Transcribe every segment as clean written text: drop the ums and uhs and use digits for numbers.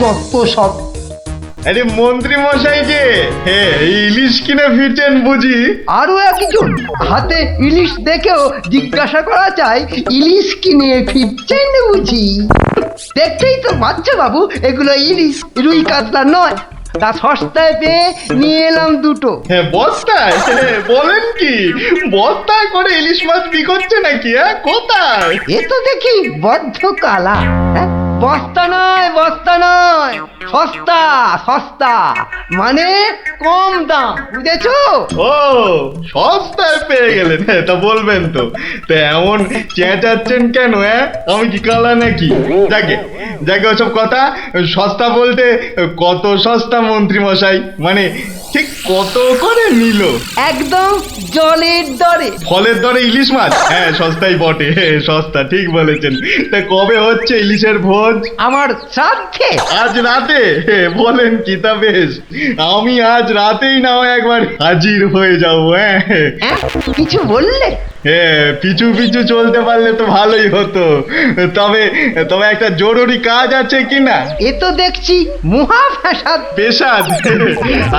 যত সব। আরে মন্ত্রী মশাই যে ইলিশ কিনে ফিরছেন বুঝি? আরো একজন হাতে ইলিশ দেখেও জিজ্ঞাসা করা যায় ইলিশ কিনে ফিরছেন বুঝি? দেখতেই তো বাচ্চা বাবু, এগুলো ইলিশ, রুই কাতলা নয়। তা সস্তায় পেয়ে নিয়ে এলাম দুটো। বস্তায়? বলেন কি, বস্তায় করে ইলিশ মাছ বিকোচ্ছে নাকি? কোথায়? এ তো দেখি বদ্ধ কালা। হ্যাঁ, বস্তা নয়, বস্তা নয়, সস্তা সস্তা, মানে কম দাম, বুঝেছো? ও, সস্তায় পেয়ে গেলেন? তা বলবেন তো। তা এমন চেঁচাচ্ছেন কেন? আমি কি কালা নাকি? যাকে যাকে ওসব কথা। সস্তা বলতে কত সস্তা মন্ত্রী মশাই? মানে ঠিক কত করে নিল? একদম জলের দরে। ফলের দরে ইলিশ মাছ? সস্তাই বটে, সস্তা, ঠিক বলেছেন। তা কবে হচ্ছে ইলিশের ভোজ? আমার শ্রাদ্ধে। আজ রাতে? বলেন কি? তা বেশ, আমি আজ রাতেই না হয় একবার হাজির হয়ে যাবো। হ্যাঁ, কিছু বললে? পিছু পিছু চলতে পারলে তো ভালোই হতো। তবে তবে একটা জরুরি কাজ আছে কিনা? এ তো দেখছি মহা ফ্যাসাদ। পেশাদ?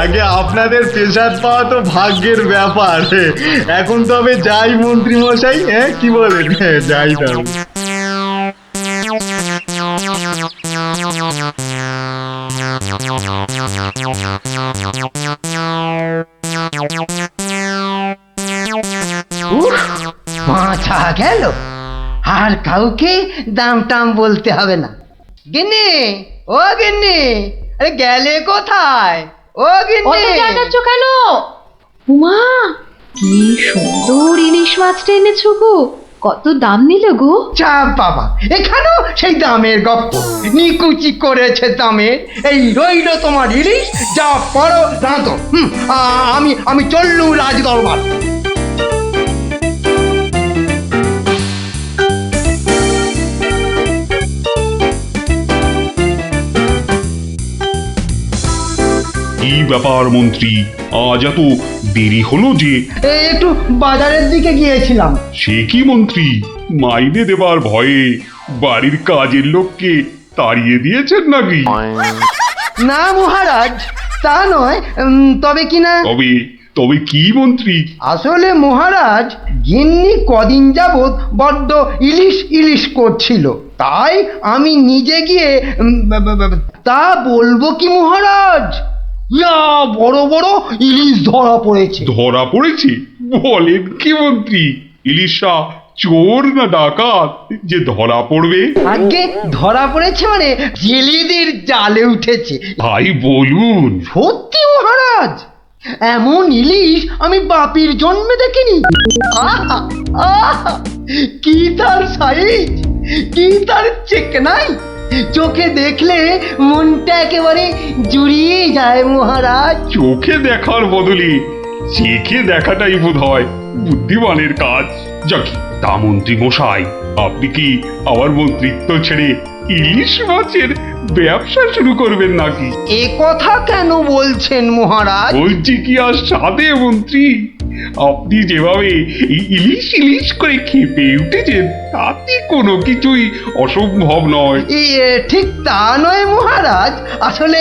আগে আপনাদের পেশাদ পাওয়া তো ভাগ্যের ব্যাপার। এখন তবে যাই মন্ত্রী মশাই, কি বলেন? যাই তবে। মাথা গেল, আর কাউকে দাম টাম বলতে হবে না। গিন্নি, ও গিন্নি, আরে গেলে কোথায়? ও গিন্নি, যাচ্ছ কেন? উমা, কি সুন্দর ইলিশ মাছটা এনেছো গো! কত দাম নিল গো? চাপ বাবা, এখানেও সেই দামের গপ্প। নিকুচি করেছে দামে। এই রইল তোমার ইলিশ, যা পড়ো রাঁধো। আমি আমি চললুম রাজ দরবার। কি ব্যাপার মন্ত্রী, আজ এত দেরি হলো যে? একটু বাজারের দিকে গিয়েছিলাম। সে কি মন্ত্রী, মাইনে দেবার ভয়ে বাড়ির কাজের লোককে তাড়িয়ে দিয়েছেন নাকি? না মহারাজ, তা নয়। তবে কিনা, তবে তবে কি মন্ত্রী? আসলে মহারাজ, গিন্নি কদিন যাবৎ বড্ড ইলিশ ইলিশ করছিল, তাই আমি নিজে গিয়ে তা বলবো কি মহারাজ, ইয়া বড় বড় ইলিশ ধরা পড়েছে। ধরা পড়েছে? বলেন কি মন্ত্রী? ইলিশা চোর না ডাকাত যে ধরা পড়বে? আগে ধরা পড়েছে মানে জেলেদের জালে উঠেছে। ভাই বলুন। সত্যি মহারাজ, এমন ইলিশ আমি বাপির জন্মে দেখিনি। আহা, আহা, কি তার সাইজ, কি তার চেকনাই, চোখে দেখলে মনটা একেবারে জুড়িয়ে যায় মহারাজ। চোখে দেখার বদলে চেখে দেখাটাই বোধ হয় বুদ্ধিমানের কাজ। যাক, তা মন্ত্রী মশাই, আপনি কি আমার মন্ত্রিত্ব ছেড়ে ইলিশ মাছের ব্যবসা শুরু করবেন নাকি? এ কথা কেন বলছেন মহারাজ? বলছি কি আর সাধে মন্ত্রী, আপনি যেভাবে এই ইলিশ ইলিশ করে খেপে উঠেছেন তাতে কোনো কিছুই অসম্ভব নয়। ঠিক তা নয় মহারাজ, আসলে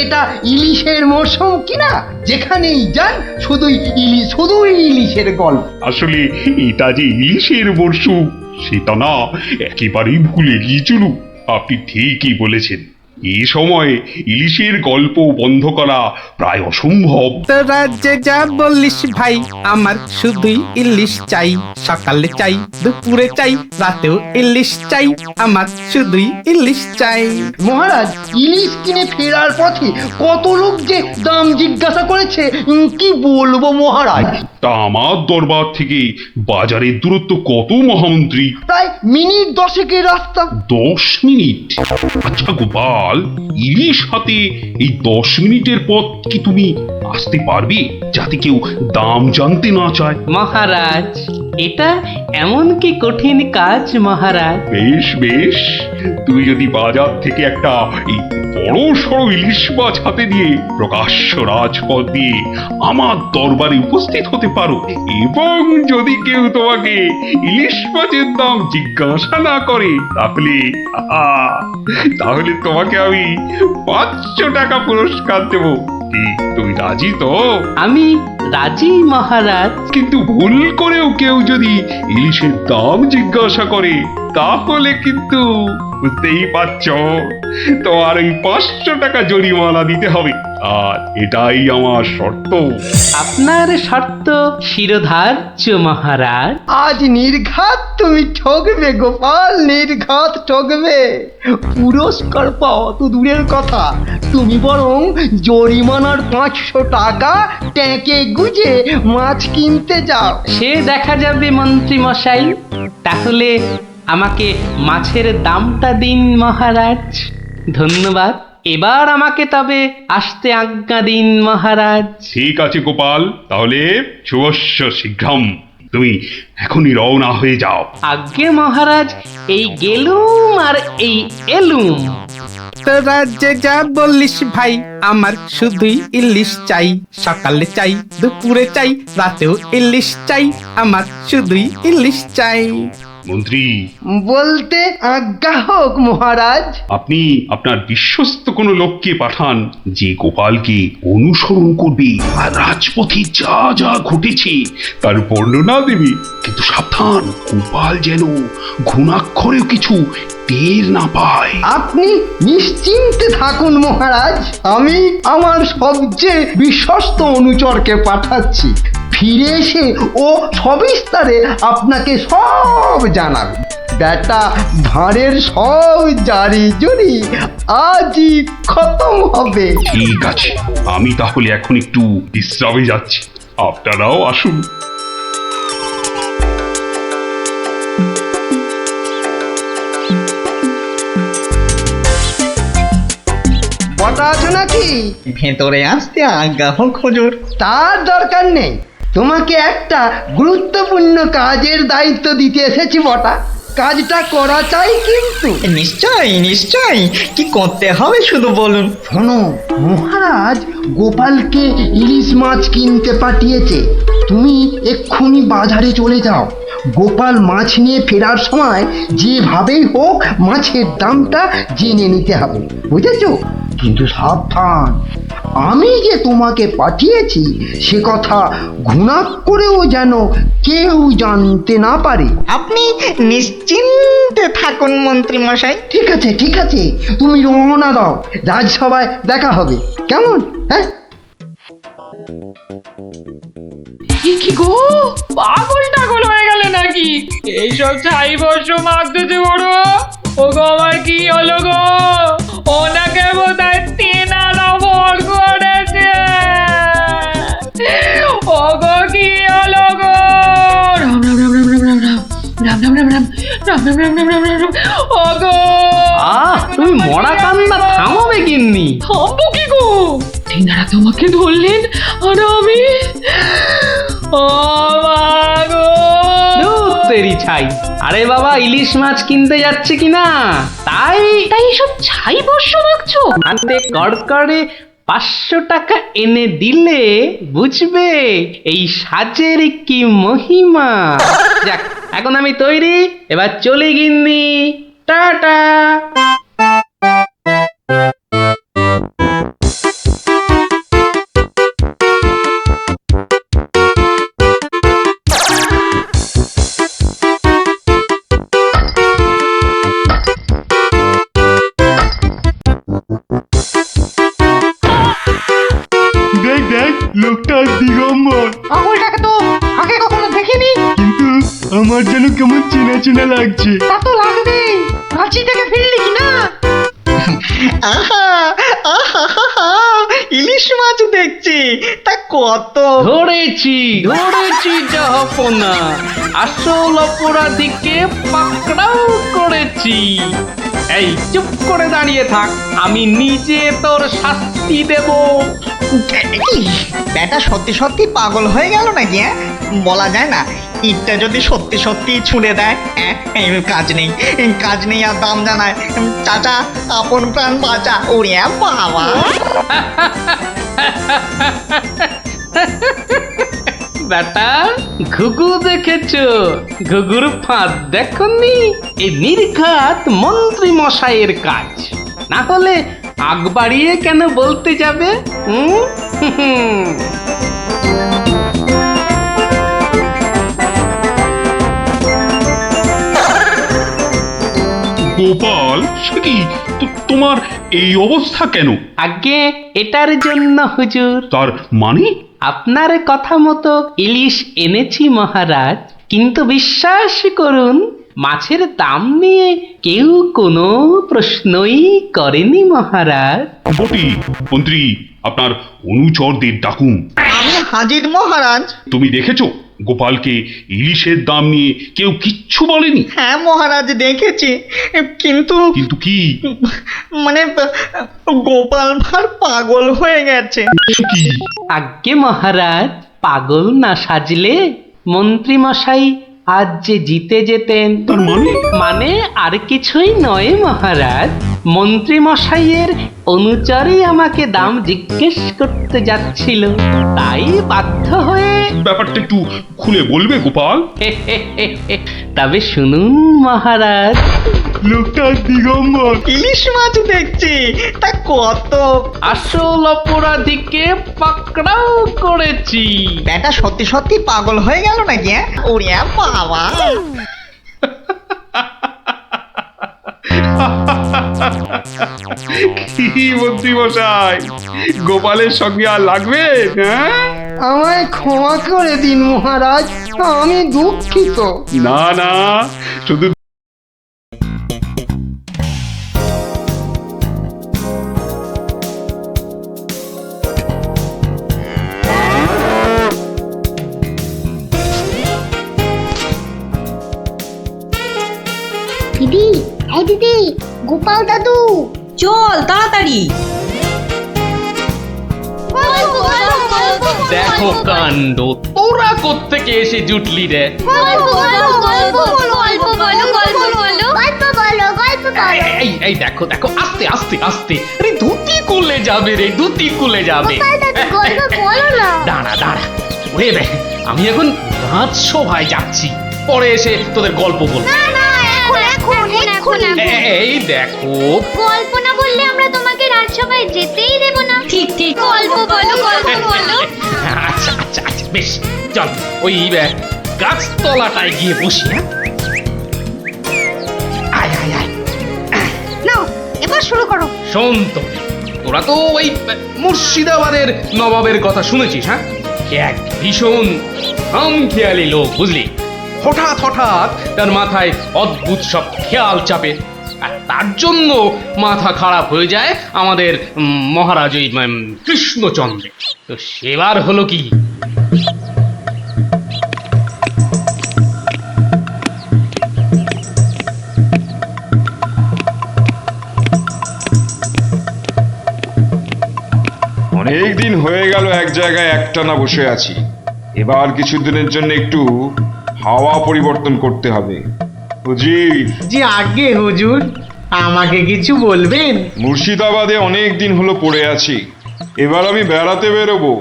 এটা ইলিশের মরশুম কিনা, যেখানেই যান শুধুই ইলিশ, শুধুই ইলিশের গল্প। আসলে এটা যে ইলিশের মরশুম সেটা না একেবারেই ভুলে গিয়েছিল। আপনি ঠিকই বলেছেন, এই সময় ইলিশের গল্প বন্ধ করা প্রায় অসম্ভব। তোরা যে যা বলিস ভাই, আমার শুধুই ইলিশ চাই। সকালে চাই, দুপুরে চাই, রাতেও ইলিশ চাই। আমার শুধুই ইলিশ চাই। মহারাজ, ইলিশ কিনে ফেরার পথে কত লোক যে দাম জিজ্ঞাসা করেছে, কি বলবো মহারাজ। তা আমার দরবার থেকে বাজারের দূরত্ব কত মহামন্ত্রী? প্রায় মিনিট 10 রাস্তা। 10 মিনিট? আচ্ছা গোপাল, ইলিশ হাতে এই 10 মিনিটের পথ কি তুমি আসতে পারবে, যাতে কেউ দাম জানতে না চায়? মহারাজ, এটা এমন কি কঠিন কাজ মহারাজ? বেশ বেশ, তুমি যদি বাজার থেকে একটা এই বড় সড়ো ইলিশ মাছ হাতে নিয়ে প্রকাশ্য রাজপথ দিয়ে আমার দরবারে উপস্থিত হতে পারো, এবং যদি কেউ তোমাকে ইলিশ মাছের দাম জিজ্ঞাসা না করে, তাহলে তোমাকে আমি 500 টাকা পুরস্কার দেব। কি তুমি রাজি তো? আমি রাজি মহারাজ। কিন্তু ভুল করেও কেউ যদি ইলিশের দাম জিজ্ঞাসা করে, তাহলে কিন্তু বুঝতেই পারছ, তোমার ওই 500 টাকা জরিমানা দিতে হবে। আর এটাই আমার শর্ত। আপনার শর্ত শিরোধার্য মহারাজ। আজ নির্ঘাত তুমি ঠকবে গোপাল, নির্ঘাত ঠকবে। পুরস্কার পাওয়া তো দূরের কথা, তুমি বরং জরিমানার 500 টাকা ট্যাঁকে গুজে মাছ কিনতে যাও। সে দেখা যাবে মন্ত্রী মশাই। তাহলে আমাকে মাছের দামটা দিন মহারাজ। ধন্যবাদ। এবার আমাকে তবে আসতে আজ্ঞা দিন মহারাজ। ঠিক আছে গোপাল, তাহলে শুভস্য শীঘ্রম। তুমি এখনই রওনা হয়ে যাও। আজ্ঞে মহারাজ, এই গেলুম আর এই এলুম। তোরা যে যা বললিস ভাই, আমার শুধুই ইলিশ চাই। সকালে চাই, দুপুরে চাই, রাতেও ইলিশ চাই। আমার শুধুই ইলিশ চাই। মন্ত্রী, বলতে আজ্ঞা হোক মহারাজ। আপনি আপনার বিশ্বস্ত কোনো লোককে পাঠান, যে গোপালকে অনুসরণ করবে আর রাজপথে যা যা ঘটেছে তার বর্ণনা দেবে। কিন্তু সাবধান, গোপাল যেন ঘুণাক্ষরেও কিছু টের না পায়। আপনি নিশ্চিন্তে থাকুন মহারাজ, আমি আমার সবচেয়ে বিশ্বস্ত অনুচরকে পাঠাচ্ছি। ফিরে এসে ও সবিস্তারে আপনাকে সব জানাবে। বেটা ভাঁড়ের সব জারি জুরি আজই খতম হবে। ঠিক আছে, আমি তাহলে এখন একটু বিশ্রামে যাচ্ছি, আপনারাও আসুন। বটা আছো নাকি? ভেতরে আসতে আজ্ঞা হোক হুজুর। তার দরকার নেই, তোমাকে একটা গুরুত্বপূর্ণ কাজের দায়িত্ব দিতে এসেছি বটা। কাজটা করা চাই কিন্তু। নিশ্চয়ই নিশ্চয়ই, কি করতে হবে শুধু বলুন। শোনো, মহারাজ গোপালকে ইলিশ মাছ কিনতে পাঠিয়েছে। তুমি এক্ষুনি বাজারে চলে যাও। গোপাল মাছ নিয়ে ফেরার সময় যেভাবেই হোক মাছের দামটা জেনে নিতে হবে, বুঝেছো? কিন্তু সাবধান, আমি যে তোমাকে পাঠিয়েছি সে কথা ঘুণাক্ষরেও যেন কেউ জানতে না পারে। আপনি নিশ্চিন্তে থাকুন মন্ত্রী মশাই। ঠিক আছে ঠিক আছে, তুমি রওনা দাও, রাজসভায় দেখা হবে, কেমন? হ্যাঁ, কি গো, পাগল টাগল হয়ে গেলে নাকি? এইসব ছাই বর্ষ মাগতেছে বড়। ও গো, আমার কি হলো গো? ওনাকে বোধহয় তেনারা ভর করেছে। ও গো, কি হলো গো? রাম রাম রাম রাম রাম রাম রাম রাম রাম রাম রাম রাম রাম রাম রাম রাম রাম। ও গো, তুমি মরা কান্না থামাবে কিন্নি? থামবো কি গো? তেনারা তোমাকে ধরলেন আর আমি ও মা গো। ধুর তেরি ছাই। আরে বাবা, ইলিশ মাছ কিনতে যাচ্ছে কিনা, তাই এসব ছাই বর্ষ মাগছো? হাতে কড়কড়ে 500 টাকা এনে দিলে বুঝবে এই সাজের কি মহিমা। যাক, এখন আমি তৈরি, এবার চলে গিন্নি। টাটা। দেখ দেখ, লোকটা দিগম্বর। আঙুলটাকে তো আগে কখনো দেখিনি। কিন্তু আমার যেন কেমন চেনা চেনা লাগছে। তা তো লাগবেই, রাঁচি থেকে ফিরলি কিনা? আহা আহা আহা, ইলিশ মাছ দেখছি, তা কত। ধরেছি জাহাপনা, আসল অপরাধীকে পাকড়াও করেছি। এই চুপ করে দাঁড়িয়ে থাক, আমি নিজে তোর শাস্তি দেব। কি ব্যাটা সত্যি সত্যি পাগল হয়ে গেল নাকি? বলা যায় না, ইটটা যদি সত্যি সত্যি ছুঁড়ে দেয়। কাজ নেই আর দাম জানায়। চাচা, আপন প্রাণ বাঁচা। ওরে বাবা! বেটা, ঘুঘু দেখেছো? ঘুঘুর ফাঁদ দেখনি? এই নির্ঘাত মন্ত্রী মশাইয়ের কাজ। না হলে আগ বাড়িয়ে কেন বলতে যাবে? গোপাল, সে কি তোমার এই অবস্থা কেন? আগে এটার জন্য হুজুর, তার মানে? আপনার কথা মতো ইলিশ এনেছি মহারাজ, কিন্তু বিশ্বাস করুন মাছের দাম নিয়ে কেউ কোনো প্রশ্নই করেনি মহারাজ। বটি, মন্ত্রী, আপনার অনুচরদের ডাকুন। আমি হাজির মহারাজ। তুমি দেখেছো গোপালকে ইলিশের দাম নিয়ে কেউ কিচ্ছু বলেনি? হ্যাঁ মহারাজ, দেখেছি। কিন্তু কিন্তু কি? মানে গোপাল ভাঁড় পাগল হয়ে গেছে। কি? আজ্ঞে মহারাজ, পাগল না সাজলে মন্ত্রী মশাই আজ যে জিতে যেতেন। তার মানে? মানে আর কিছুই নয় মহারাজ, মন্ত্রী মশাইয়ের অনুচরই আমাকে দাম জিজ্ঞেস করতে যাচ্ছিল, তাই বাধ্য হয়ে। ব্যাপারটা একটু খুলে বলবে গোপাল? তবে শুনুন মহারাজ। লোকটা দিগম্বর। ইলিশ মাছ দেখছি, তা কত? আসল অপরাধীকে পাকড়াও করেছি। ব্যাটা সত্যি সত্যি পাগল হয়ে গেল নাকি? ওরে বাবা! কি মন্ত্রী মশাই, গোপালের সঙ্গে আর লাগবে? হ্যাঁ, আমায় ক্ষমা করে দিন মহারাজ, আমি দুঃখিত। না না, শুধু দিদি, এই দিদি, গোপাল দাদু, চল তাড়াতাড়ি। দেখো কাণ্ড, তোরা কোত্থেকে এসে জুটলি রে? এই দেখো দেখো, আস্তে আস্তে আস্তে, আরে ধুতি খুলে যাবে রে, ধুতি খুলে যাবে। দাঁড়া দাঁড়া, ওরে রে, আমি এখন রাজসভায় যাচ্ছি, পরে এসে তোদের গল্প বলবো। এই দেখো, গল্প না বললে আমরা তোমাকে রাজসভায় যেতেই দেব না। ঠিক ঠিক। গল্প বলো, গল্প বলো। আচ্ছা আচ্ছা আচ্ছা, বেশ, চল ওই গাছতলাটায় গিয়ে বসি। হ্যাঁ, আয় আয় আয়। নাও, এবার শুরু করো। শোন তো, তোরা তো ওই মুর্শিদাবাদের নবাবের কথা শুনেছিস? হ্যাঁ, সে এক ভীষণ খামখেয়ালি লোক, বুঝলি? হঠাৎ হঠাৎ তার মাথায় অদ্ভুত সব খেয়াল চাপে, আর তার জন্য মাথা খারাপ হয়ে যায় আমাদের মহারাজ ওই কৃষ্ণচন্দ্রের। তো সেবার হলো কি, অনেক দিন হয়ে গেল এক জায়গায় একটানা বসে আছি। এবার কিছুদিনের জন্য একটু হাওয়া পরিবর্তন করতে হবে। হুজির, জি আগে হুজুর, আমাকে কিছু বলবেন? মুর্শিদাবাদে অনেক দিন হলো পড়ে আছি, এবার আমি বেড়াতে বেরোবো,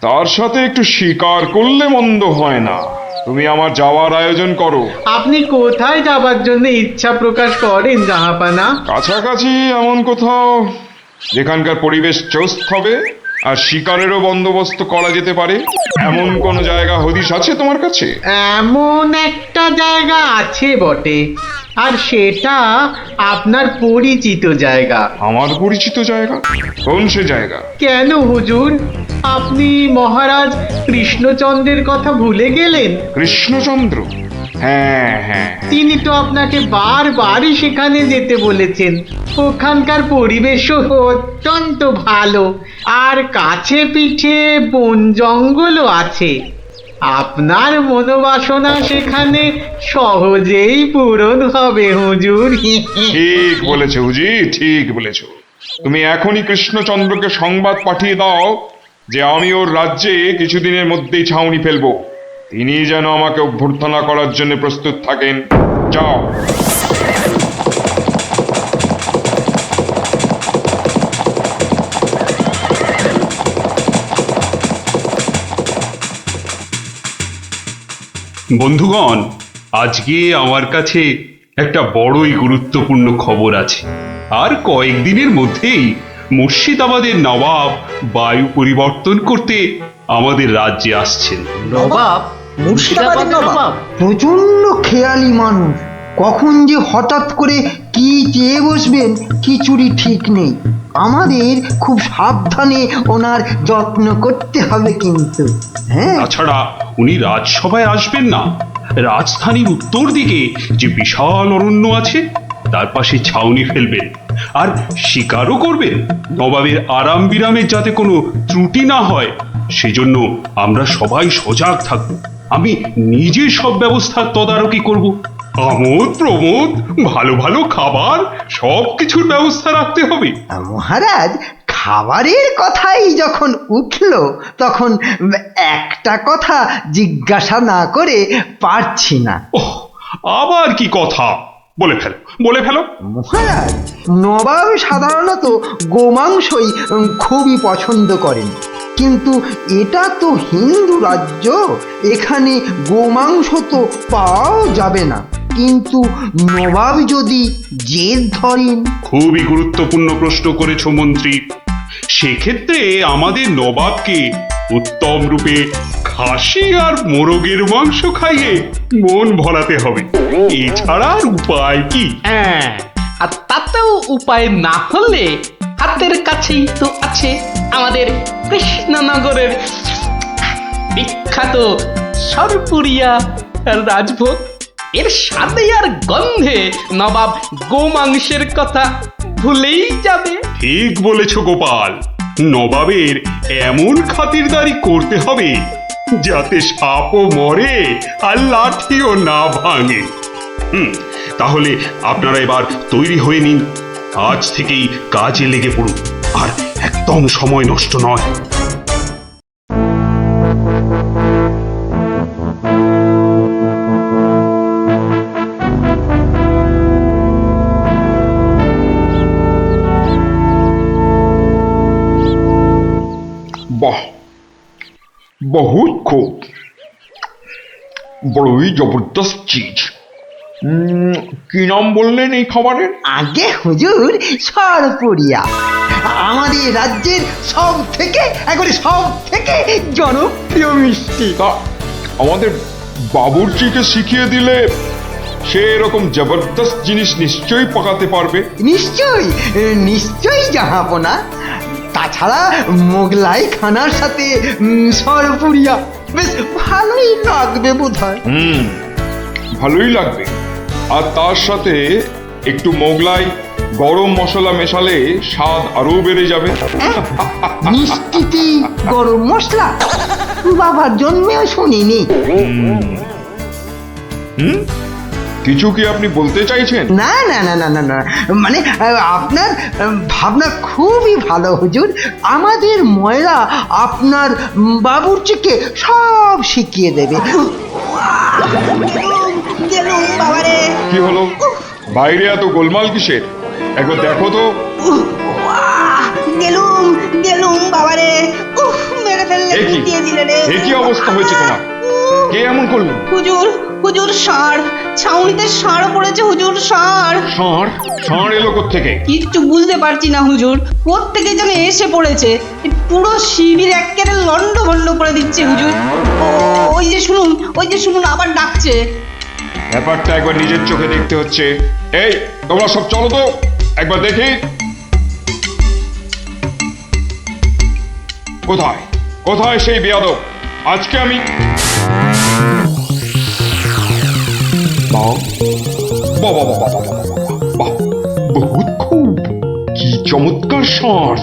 তার সাথে একটু শিকার করলে মন্দ হয় না। তুমি আমার যাওয়ার আয়োজন করো। আপনি কোথায় যাবার জন্য ইচ্ছা প্রকাশ করেন জাহাপানা? কাছাকাছি এমন কোথাও যেখানকার পরিবেশ চোস্ত হবে আর শিকারেরও বন্দোবস্ত করা যেতে পারে, এমন কোন জায়গা হদিশ আছে তোমার কাছে? এমন একটা জায়গা আছে বটে, আর সেটা আপনার পরিচিত জায়গা। আমার পরিচিত জায়গা? কোন সে জায়গা? কেন হুজুর, আপনি মহারাজ কৃষ্ণচন্দ্রের কথা ভুলে গেলেন? কৃষ্ণচন্দ্র? হ্যাঁ হ্যাঁ, তিনি তো আপনাকে বারবারই সেখানে যেতে বলেছেন। ওখানকার পরিবেশও অত্যন্ত ভালো, আর কাছে পিঠে বন জঙ্গলও আছে। আপনার মনোবাসনা সেখানে সহজেই পূরণ হবে হুজুর। ঠিক বলেছো হুজি, ঠিক বলেছো। তুমি এখনই কৃষ্ণচন্দ্রকে সংবাদ পাঠিয়ে দাও যে আমি ওর রাজ্যে কিছুদিনের মধ্যেই ছাউনি ফেলবো। তিনি যেন আমাকে অভ্যর্থনা করার জন্য প্রস্তুত থাকেন। যাও। বন্ধুগণ, আজকে আমার কাছে একটা বড়ই গুরুত্বপূর্ণ খবর আছে। আর কয়েকদিনের মধ্যেই মুর্শিদাবাদের নবাব বায়ু পরিবর্তন করতে আমাদের রাজ্যে আসছেন। নবাব? মুর্শিদাবাদের নবাব? প্রচন্ড খেয়ালি মানুষ, কখন যে হঠাৎ করে কি চেয়ে বসবেন কিছুরই ঠিক নেই। আমাদের খুব সাবধানে ওনার যত্ন করতে হবে কিন্তু। হ্যাঁ, তাছাড়া উনি রাজসভায় আসবেন না, রাজধানীর উত্তর দিকে যে বিশাল অরণ্য আছে তার পাশে ছাউনি ফেলবেন আর শিকারও করবেন। নবাবের আরাম বিরামের যাতে কোনো ত্রুটি না হয় সেজন্য আমরা সবাই সজাগ থাকব। আমি নিজে সব ব্যবস্থার তদারকি করব। আমোদ প্রমোদ, ভালো ভালো খাবার, সব কিছুর ব্যবস্থা রাখতে হবে। মহারাজ, খাবারের কথাই যখন উঠলো তখন একটা কথা জিজ্ঞাসা না করে পারছি না। ওহ, আবার কি কথা? বলে ফেলো, বলে ফেলো। মহারাজ, নবাব সাধারণত গোমাংসই খুবই পছন্দ করেন, কিন্তু এটা তো হিন্দু রাজ্য, এখানে গোমাংস তো পাওয়াও যাবে না। কিন্তু নবাব যদি জেদ ধরেন। খুবই গুরুত্বপূর্ণ প্রশ্ন করেছো মন্ত্রী। সেক্ষেত্রে আমাদের নবাবকে উত্তম রূপে খাসি আর মোরগের মাংস খাইয়ে মন ভরাতে হবে। এছাড়া আর উপায় কি? হ্যাঁ, আর তাতেও উপায় না হলে হাতের কাছেই তো আছে আমাদের কৃষ্ণনগরের বিখ্যাত সরপুরিয়া রাজভোগ। এর স্বাদে আর গন্ধে নবাব গোমাংসের কথা ভুলেই যাবে। ঠিক বলেছো গোপাল, নবাবের এমন খাতিরদারি করতে হবে যাতে সাপও মরে আর লাঠিও না ভাঙে। তাহলে আপনারা এবার তৈরি হয়ে নিন, আজ থেকেই কাজে লেগে পড়ুন, আর একদম সময় নষ্ট নয়। বাহ, বহুত খুব, বড়ই জবরদস্ত চিজ। কি নাম বললেন এই খাবারের? আগে হুজুর, সরপুরিয়া আমাদের রাজ্যের একবারে সব থেকে জনপ্রিয় মিষ্টি। তা আমাদের বাবুর্চিকে শিখিয়ে দিলে সে এরকম জবরদস্ত জিনিস নিশ্চয়ই পাকাতে পারবে। নিশ্চয়ই নিশ্চয়ই জাহাপনা। তাছাড়া মোগলাই খানার সাথে সরপুরিয়া বেশ ভালোই লাগবে বোধহয়। ভালোই লাগবে। আর তার সাথে একটু মোগলাই গরম মশলা মেশালে স্বাদ আরো বেড়ে যাবে। মিষ্টিতে গরম মশলা বাবার জন্মেও শুনিনি। কিছু কি আপনি বলতে চাইছেন? না না না না না না, মানে আপনার ভাবনা খুবই ভালো হুজুর। আমাদের ময়রা আপনার বাবুর্চিকে সব শিখিয়ে দেবে। কি হলো? বাইরে এত গোলমাল কিসের? একবার দেখো তো। এ কি অবস্থা হয়েছে তোমার? কে এমন করলো? হুজুর, হুজুর ষাঁড়, ছাউনিতে ষাঁড় পড়েছে হুজুর, ষাঁড়। ষাঁড়? ষাঁড় এলো কোত্থেকে? কিচ্ছু বুঝতে পারছি না হুজুর, কোত্থেকে যেন এসে পড়েছে। পুরো শিবির একেবারে লন্ড ভন্ড করে দিচ্ছে হুজুর। ওই যে শুনুন, ওই যে শুনুন, আবার ডাকছে। ব্যাপারটা একবার নিজের চোখে দেখতে হচ্ছে। এই তোমরা সব চলো তো, একবার দেখি। কোথায় কোথায় সেই বেয়াদব? আজকে আমি বহুত খুব, কি চমৎকার ষাঁড়,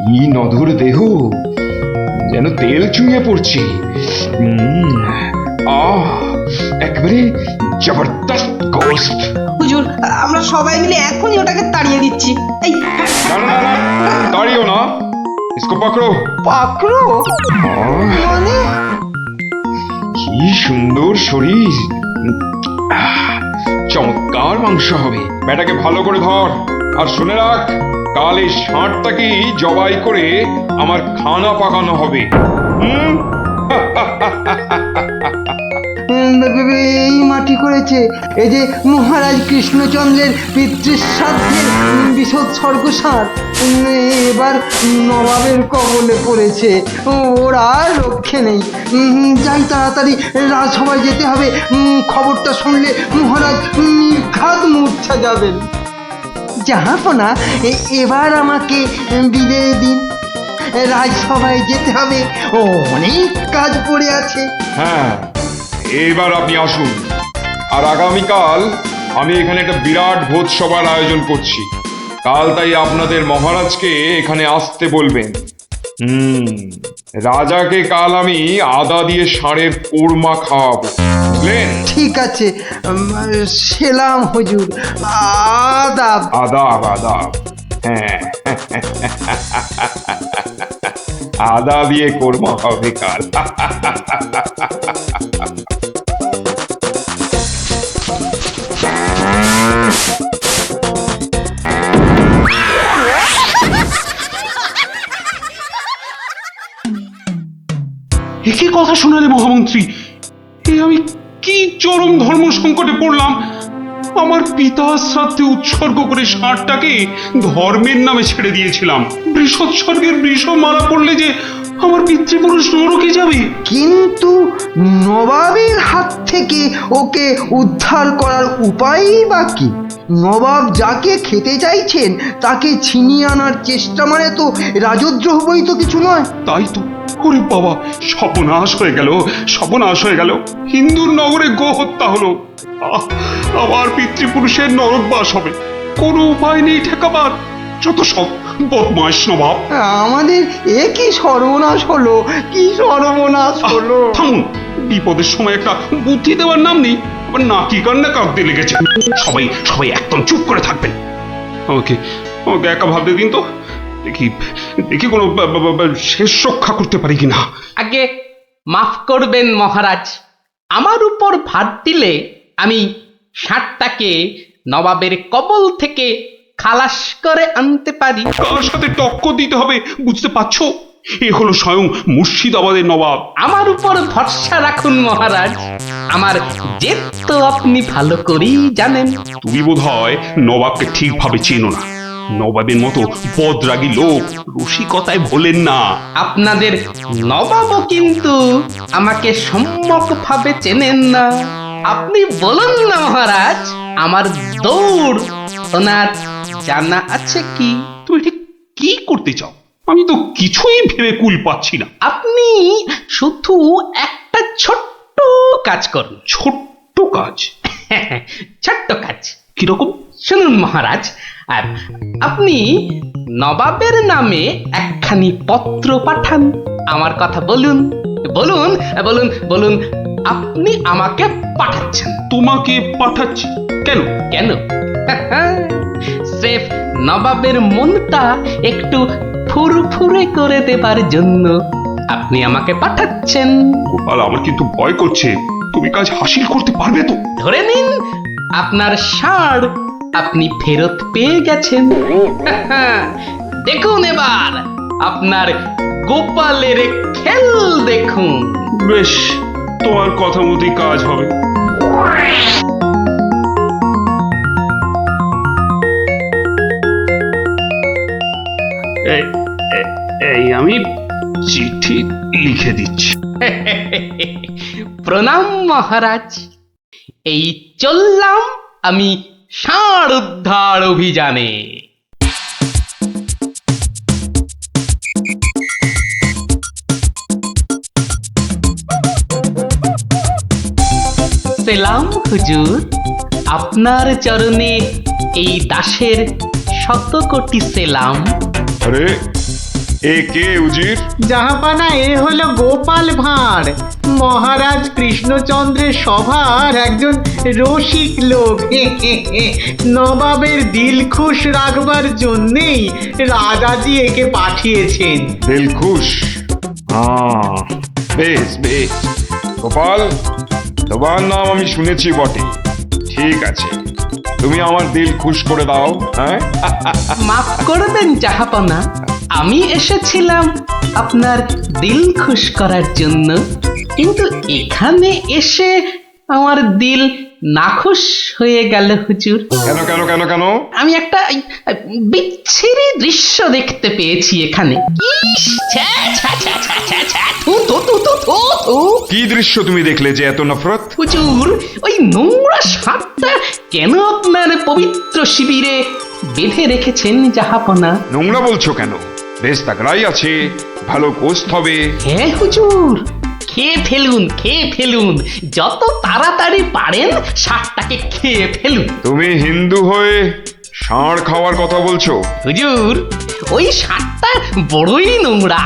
কি নধর দেহ, যেন তেল চুইয়ে পড়ছে। একেবারে জবরদস্ত গোস্ত। হুজুর, আমরা সবাই মিলে এখনই ওটাকে তাড়িয়ে দিচ্ছি। এই না না না না, দাঁড়িও না, ইসকো পাকড়ো। পাকড়ো মানে? কি সুন্দর শরীর, চমৎকার মাংস হবে। বেটাকে ভালো করে ধর, আর শুনে রাখ, কাল এই ষাঁড়টাকেই জবাই করে আমার খানা পাকানো হবে। এই মাটি করেছে, এই যে মহারাজ কৃষ্ণচন্দ্রের পিতৃশ্রাদ্ধের বিসর্গসার এবার নবাবের কবলে পড়েছে। ওর আর রক্ষে নেই। যাই তাড়াতাড়ি, রাজসভায় যেতে হবে। খবরটা শুনলে মহারাজ নির্ঘাত মূর্ছা যাবেন। জাহাপনা, এবার আমাকে বিদায় দিন। রাজসভায় যেতে হবে, অনেক কাজ পড়ে আছে। হ্যাঁ, এবার আপনি আসুন। আর আগামীকাল আমি এখানে একটা বিরাট ভোজসভার আয়োজন করছি। কাল তাই আপনাদের মহারাজকে এখানে আসতে বলবেন। রাজাকে কাল আমি আদা দিয়ে ষাঁড়ের কোরমা খাওয়াবো, বুঝলেন? ঠিক আছে, সেলাম হুজুর। আদাব। আদাব আদাব। হ্যাঁ, আদা দিয়ে কোরমা হবে কাল। একই কথা শোনালে মহামন্ত্রী, এ আমি কি চরম ধর্ম সংকটে পড়লাম। আমার পিতার শ্রাদ্ধে উৎসর্গ করে ষাঁড়টাকে ধর্মের নামে ছেড়ে দিয়েছিলাম। বৃষোৎসর্গের বৃষ মারা পড়লে যে আমার পিতৃপুরুষ নরকে যাবে। কিন্তু নবাবের হাত থেকে ওকে উদ্ধার করার উপায়ই বা কি? নবাব যাকে খেতে চাইছেন তাকে ছিনিয়ে আনার চেষ্টা মানে তো রাজদ্রোহ বই তো কিছু নয়। তাই তো, ওরে বাবা, সর্বনাশ হয়ে গেল, সর্বনাশ হয়ে গেল। হিন্দুর নগরে গো হত্যা হলো। আমার পিতৃপুরুষের নরকবাস হবে, কোনো উপায় নেই ঠেকাবার। যত সব বদমাইশ নবাব। আমাদের এ কি সর্বনাশ হলো, কি সর্বনাশ হলো! থামুন, বিপদের সময় একটা বুদ্ধি দেওয়ার নাম নেই, আবার নাকি কান্না কাঁদতে লেগেছে। সবাই সবাই একদম চুপ করে থাকবেন। আমাকে আমাকে একা ভাবতে দিন তো, দেখি দেখি কোনো শেষ রক্ষা করতে পারি কিনা। আগে মাফ করবেন মহারাজ, আমার উপর ভার দিলে আমি ষাঁড়টাকে নবাবের কবল থেকে খালাস করে আনতে পারি। কার সাথে টক্কর দিতে হবে বুঝতে পারছো? এ হলো স্বয়ং মুর্শিদাবাদের নবাব। আমার উপর ভরসা রাখুন মহারাজ, আমার জেদ তো আপনি ভালো করেই জানেন। তুমি বোধহয় নবাবকে ঠিকভাবে চেনো না। নবাবের মতো বদরাগী লোক রসিকতায় ভোলেন না। আপনাদের নবাবও কিন্তু আমাকে সম্যকভাবে চেনেন না। আপনি বলুন না মহারাজ, আমার দৌড় ওনার জানা আছে কি? তুমি ঠিক কি করতে চাও? আমি তো কিছুই ভেবে কুল পাচ্ছি না। আপনি শুধু একটা ছোট্ট কাজ করুন। ছোট্ট কাজ? ছোট্ট কাজ কিরকম? শুনুন মহারাজ, আপনি নবাবের নামে একখানি পত্র পাঠান। আমার কথা বলুন, বলুন বলুন বলুন, আপনি আমাকে পাঠাচ্ছেন। তোমাকে পাঠাচ্ছি? কেন? কেন? স্রেফ নবাবের মনটা একটু ফুরফুরে করে দেবার জন্য আপনি আমাকে পাঠাচ্ছেন। গোপাল, আমার কিন্তু ভয় করছে। তুমি কাজ হাসিল করতে পারবে তো? ধরে নিন আপনার ষাঁড় আপনি ফেরত পেয়ে গেছেন। দেখুন এবার আপনার গোপালের খেল দেখুন। বেশ, তোমার কথা মতোই কাজ হবে। এই আমি চিঠি লিখে দিচ্ছি। প্রণাম মহারাজ, এই চললাম আমি ষাঁড় উদ্ধার অভিযানে। সেলাম হুজুর, আপনার চরণে এই দাসের শত কোটি সেলাম। আরে, এ কে উজির? জাহাপানা, এ হলো গোপাল ভাঁড়, মহারাজ কৃষ্ণচন্দ্রের সভার একজন রসিক লোক। নবাবের দিল খুশ রাখবার জন্যেই রাজাজি একে পাঠিয়েছেন। দিলখুশ? বেশ বেশ। গোপাল, তোমার নাম আমি শুনেছি বটে। ঠিক আছে, তুমি আমার দিল খুশ করে দাও। হ্যাঁ, মাফ করবেন জাহাপনা, আমি এসেছিলাম আপনার দিল খুশ করার জন্য, কিন্তু এখানে এসে আমার দিল নাখুশ হয়ে গেল হুজুর। কেন কেন কেন কেন? আমি একটা বিচ্ছিরি দৃশ্য দেখতে পেয়েছি এখানে। ইস, ছ্যা, ছ্যা, ছ্যা, ছ্যা, ছ্যা, ছ্যা, থু, থু, থু, থু, থু, থু। কি দৃশ্য তুমি দেখলে যে এত নফরত? হুজুর, ওই নোংরা সাপটা কেন আপনার পবিত্র শিবিরে বেঁধে রেখেছেন জাহাপনা? নোংরা বলছো কেন? বেশ তাগড়াই আছে, ভালো গোস্ত হবে। হ্যাঁ হুজুর, খেয়ে ফেলুন, খেয়ে ফেলুন, যত তাড়াতাড়ি পারেন সাপটাকে খেয়ে ফেলুন। তুমি হিন্দু হয়ে ষাঁড় খাওয়ার কথা বলছো? হুজুর, ওই সাপটা বড়ই নোংরা।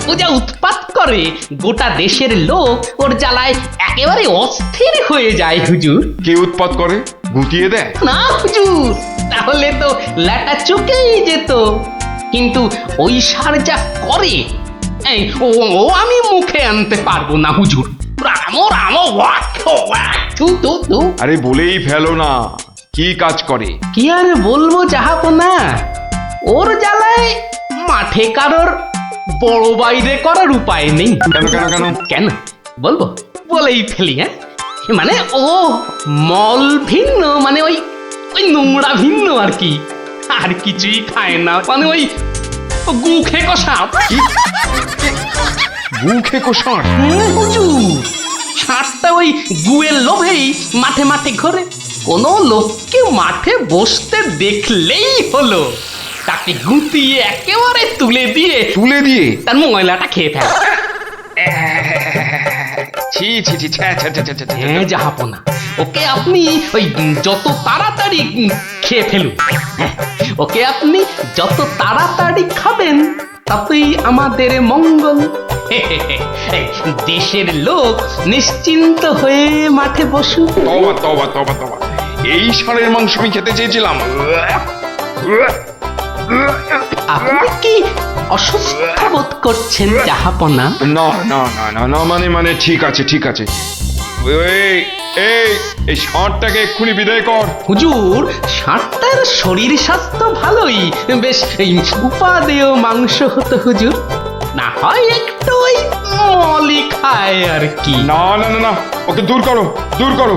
ও যা উৎপাত করে, গোটা দেশের লোক ওর জ্বালায় একেবারে অস্থির হয়ে যায় হুজুর। কে উৎপাত করে? গুটিয়ে দেয়? না হুজুর, তাহলে তো ল্যাটা চুকেই যেত। কিন্তু ওই সার যা করে, এই ও ও আমি মুখে আনতে পারবো না হুজুর। রামো রামো ওয়াক ওয়াক, থু থু থু। আরে বলেই ফেলো না, কি কাজ করে? কি আর বলবো জাহাপনা, ওর জ্বালায় মাঠে কারোর বড় বাইরে করার উপায় নেই। কেন কেন কেন? কেন বলবো? বলেই ফেলি। হ্যাঁ, মানে ও মল ভিন্ন, মানে ওই ওই নোংরা ভিন্ন আর কি, আর কিছুই খায় না। মানে ওই গু খেকো সাপ। গু খেকো ষাঁড়? হুজুর, সাপটা ওই গুয়ের লোভেই মাঠে মাঠে ঘোরে। কোনো লোককে মাঠে বসতে দেখলেই হলো তাকে গুটিয়ে একেবারে তুলে দিয়ে তুলে দিয়ে? তার ময়লাটা খেয়ে ফেলে। ছি ছি ছি, ছ্যা, ছ্যা, ছ্যা, ছ্যা, ছ্যা, ছ্যা। হ্যাঁ জাহাপনা, ওকে আপনি ওই যত তাড়াতাড়ি খেয়ে ফেলুন। হ্যাঁ, ওকে আপনি যত তাড়াতাড়ি খাবেন ততই আমাদের মঙ্গল। এই, দেশের লোক নিশ্চিন্ত হয়ে মাঠে বসুক। তবা তবা তবা তবা, এই ষাঁড়ের মাংস আমি খেতে চেয়েছিলাম। আপনি কি অসুস্থ বোধ করছেন জাহাপনা? না না না না না, মানে ঠিক আছে ঠিক আছে। এই এই এই ষাঁড়টাকে এক্ষুনি বিদায় কর। হুজুর, ষাঁড়টার শরীর স্বাস্থ্য ভালোই, বেশ এই উপাদেয় মাংস হতো হুজুর। না হয় একটু ওই মলি খায় আর কি। না না না না, ওকে দূর করো দূর করো।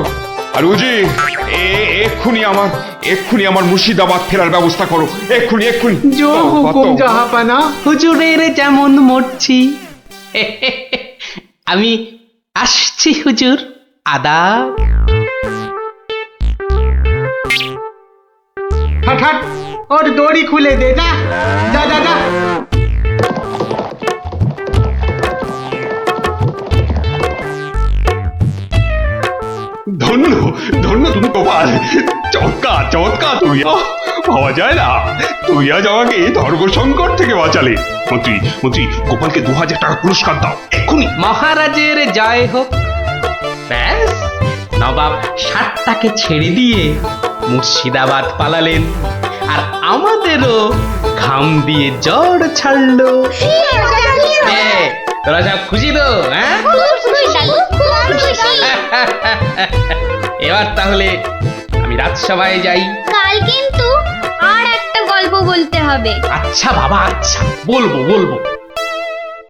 আর উজি, এক্ষুনি আমার মুর্শিদাবাদ ফেরার ব্যবস্থা করো, এক্ষুনি এক্ষুনি। জো হুকুম জাহাপানা। হুজুরের যেমন মরছি। আমি আসছি হুজুর, আদাব। হাট হাট, ওর দড়ি খুলে দে, যা যা যা যা। ধন্য ধন্য তুমি গোপাল, চমৎকার চমৎকার। তুই ভাবা যায় না, তুই আজ আমাকে ধর্ম সংকট থেকে বাঁচালে। মন্ত্রী মন্ত্রী, গোপালকে 2000 টাকা পুরস্কার দাও এক্ষুনি। মহারাজের জয় হোক। ব্যাস, নবাব ষাটটাকে ছেড়ে দিয়ে মুর্শিদাবাদ পালালেন, আর আমাদেরও ঘাম দিয়ে জ্বর ছাড়লো। তোরা সব খুশি তো? হ্যাঁ, এবার তাহলে আমি রাজসভায় যাই। কাল কিন্তু আর একটা গল্প বলতে হবে। আচ্ছা বাবা, আচ্ছা, বলবো বলবো।